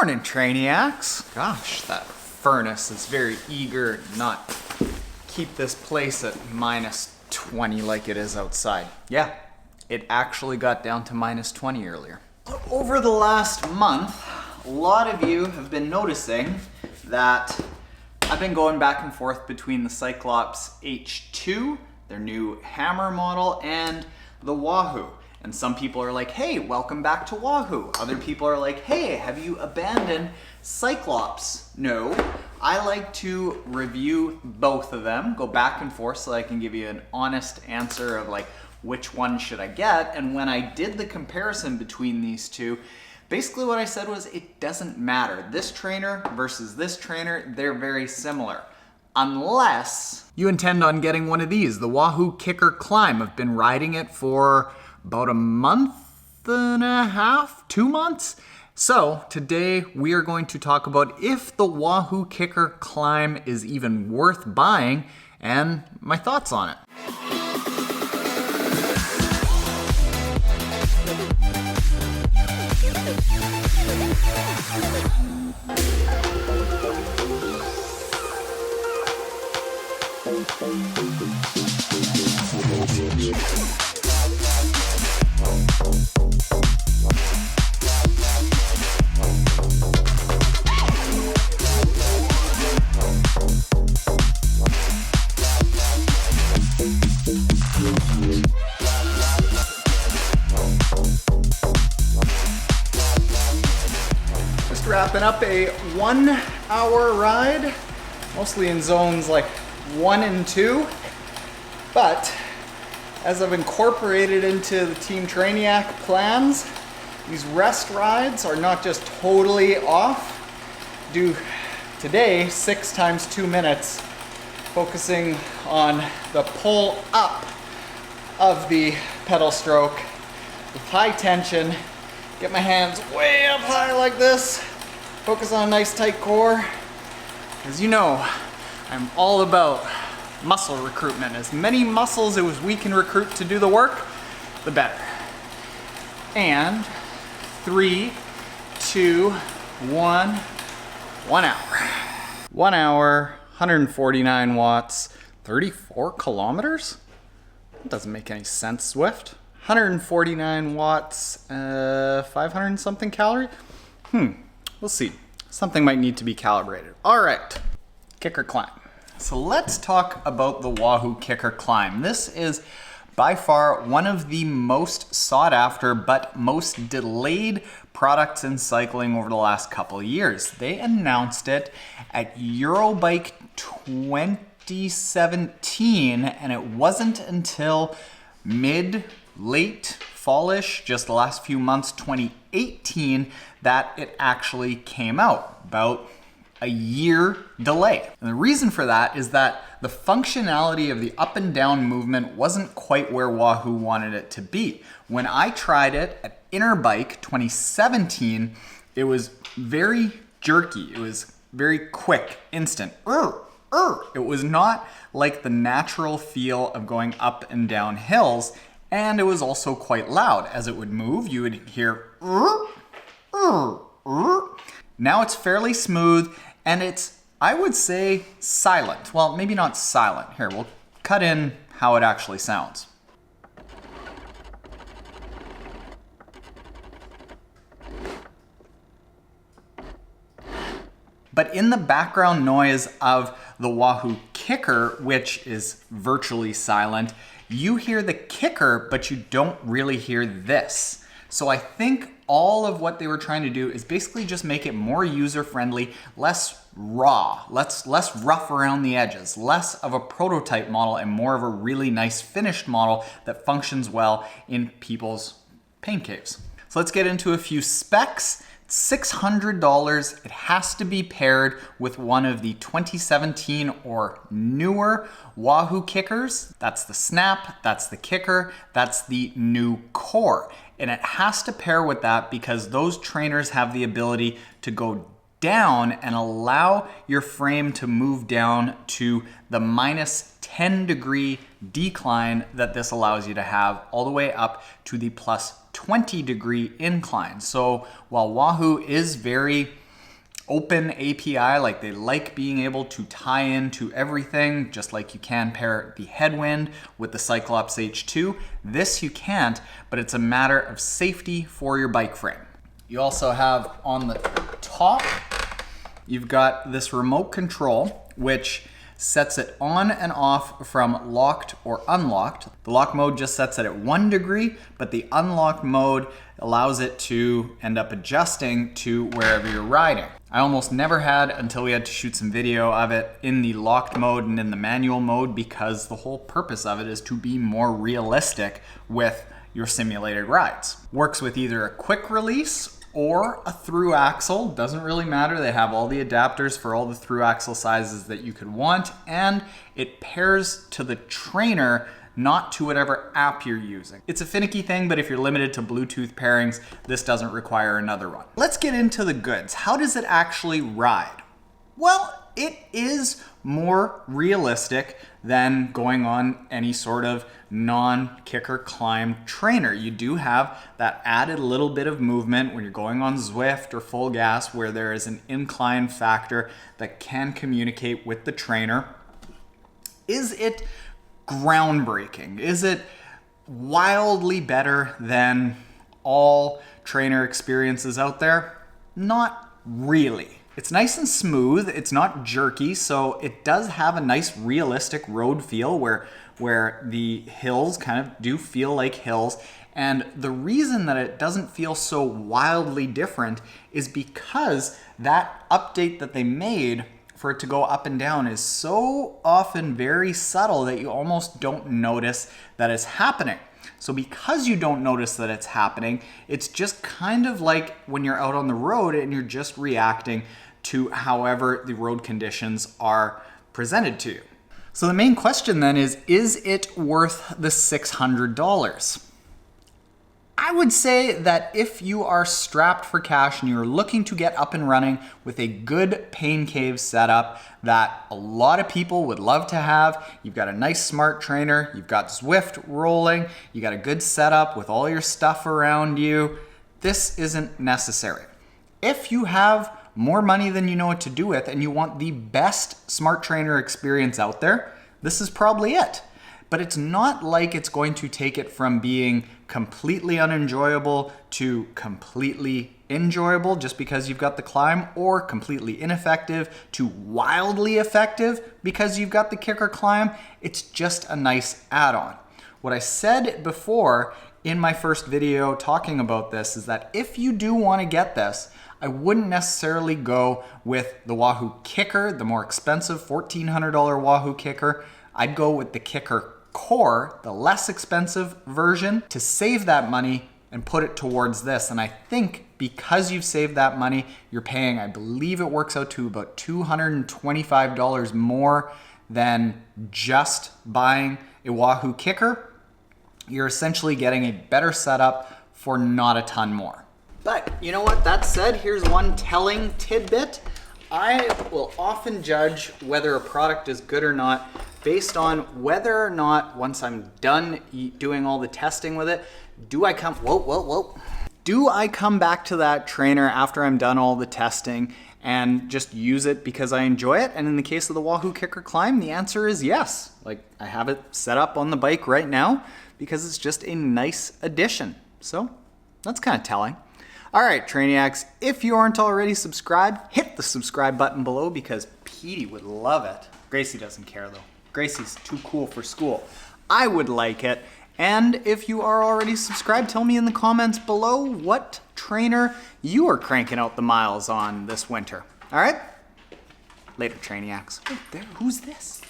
Morning, Trainiacs. Gosh, that furnace is very eager to not keep this place at minus 20 like it is outside. Yeah, it actually got down to minus 20 earlier. Over the last month, a lot of you have been noticing that I've been going back and forth between the Cyclops H2, their new hammer model, and the Wahoo. And some people are like, hey, welcome back to Wahoo. Other people are like, hey, have you abandoned Cyclops? No, I like to review both of them, go back and forth so I can give you an honest answer of like, which one should I get? And when I did the comparison between these two, basically what I said was it doesn't matter. This trainer versus this trainer, they're very similar. Unless you intend on getting one of these, the Wahoo KICKR CLIMB. I've been riding it for about a month and a half, 2 months. So today we are going to talk about if the Wahoo KICKR CLIMB is even worth buying and my thoughts on it. Just wrapping up a 1 hour ride, mostly in zones like 1 and 2, but as I've incorporated into the Team Trainiac plans, these rest rides are not just totally off. Do today 6 times 2 minutes, focusing on the pull up of the pedal stroke with high tension. Get my hands way up high like this, focus on a nice tight core. As you know, I'm all about muscle recruitment. As many muscles as we can recruit to do the work, the better. And 3, 2, 1, 1 hour. 1 hour, 149 watts, 34 kilometers? That doesn't make any sense, Zwift. 149 watts, 500 and something calorie? We'll see. Something might need to be calibrated. All right, KICKR CLIMB. So let's talk about the Wahoo KICKR CLIMB. This is by far one of the most sought after but most delayed products in cycling over the last couple of years. They announced it at Eurobike 2017, and it wasn't until late fallish, just the last few months, 2018, that it actually came out. About a year delay. And the reason for that is that the functionality of the up and down movement wasn't quite where Wahoo wanted it to be. When I tried it at Interbike 2017, it was very jerky. It was very quick, instant. It was not like the natural feel of going up and down hills, and it was also quite loud. As it would move, you would hear Now it's fairly smooth, and it's, I would say, silent. Well, maybe not silent. Here, we'll cut in how it actually sounds. But in the background noise of the Wahoo KICKR, which is virtually silent, you hear the KICKR, but you don't really hear this. So I think all of what they were trying to do is basically just make it more user-friendly, less raw, less rough around the edges, less of a prototype model and more of a really nice finished model that functions well in people's pain caves. So let's get into a few specs. $600. It has to be paired with one of the 2017 or newer Wahoo KICKRs. That's the Snap, that's the KICKR, that's the new Core. And it has to pair with that because those trainers have the ability to go down and allow your frame to move down to the minus 10 degree decline that this allows you to have, all the way up to the plus 20 degree incline. So while Wahoo is very open API, like they like being able to tie into everything, just like you can pair the headwind with the Cyclops H2. This you can't, but it's a matter of safety for your bike frame. You also have on the top, you've got this remote control, which sets it on and off from locked or unlocked. The lock mode just sets it at 1 degree, but the unlocked mode allows it to end up adjusting to wherever you're riding. I almost never had until we had to shoot some video of it in the locked mode and in the manual mode, because the whole purpose of it is to be more realistic with your simulated rides. Works with either a quick release or a through axle, doesn't really matter. They have all the adapters for all the through axle sizes that you could want, and it pairs to the trainer, not to whatever app you're using. It's a finicky thing, but if you're limited to Bluetooth pairings, this doesn't require another one. Let's get into the goods. How does it actually ride? Well, it is more realistic than going on any sort of non-KICKR climb trainer. You do have that added little bit of movement when you're going on Zwift or full gas, where there is an incline factor that can communicate with the trainer. Is it groundbreaking? Is it wildly better than all trainer experiences out there? Not really. It's nice and smooth, it's not jerky, so it does have a nice realistic road feel where the hills kind of do feel like hills. And the reason that it doesn't feel so wildly different is because that update that they made for it to go up and down is so often very subtle that you almost don't notice that it's happening. So because you don't notice that it's happening, it's just kind of like when you're out on the road and you're just reacting to however the road conditions are presented to you. So the main question then is it worth the $600? I would say that if you are strapped for cash and you're looking to get up and running with a good pain cave setup that a lot of people would love to have, you've got a nice smart trainer, you've got Zwift rolling, you got a good setup with all your stuff around you, this isn't necessary. If you have more money than you know what to do with and you want the best smart trainer experience out there, this is probably it. But it's not like it's going to take it from being completely unenjoyable to completely enjoyable just because you've got the climb, or completely ineffective to wildly effective because you've got the KICKR climb. It's just a nice add-on. What I said before in my first video talking about this is that if you do want to get this, I wouldn't necessarily go with the Wahoo KICKR, the more expensive $1,400 Wahoo KICKR. I'd go with the KICKR Core, the less expensive version, to save that money and put it towards this. And I think because you've saved that money, you're paying, I believe it works out to about $225 more than just buying a Wahoo KICKR. You're essentially getting a better setup for not a ton more. But you know what, that said, here's one telling tidbit. I will often judge whether a product is good or not based on whether or not, once I'm done doing all the testing with it, do I come back to that trainer after I'm done all the testing and just use it because I enjoy it? And in the case of the Wahoo KICKR Climb, the answer is yes. Like, I have it set up on the bike right now because it's just a nice addition. So that's kind of telling. All right, Trainiacs, if you aren't already subscribed, hit the subscribe button below because Petey would love it. Gracie doesn't care though. Gracie's too cool for school. I would like it. And if you are already subscribed, tell me in the comments below what trainer you are cranking out the miles on this winter. All right? Later, Trainiacs. Oh, there, who's this?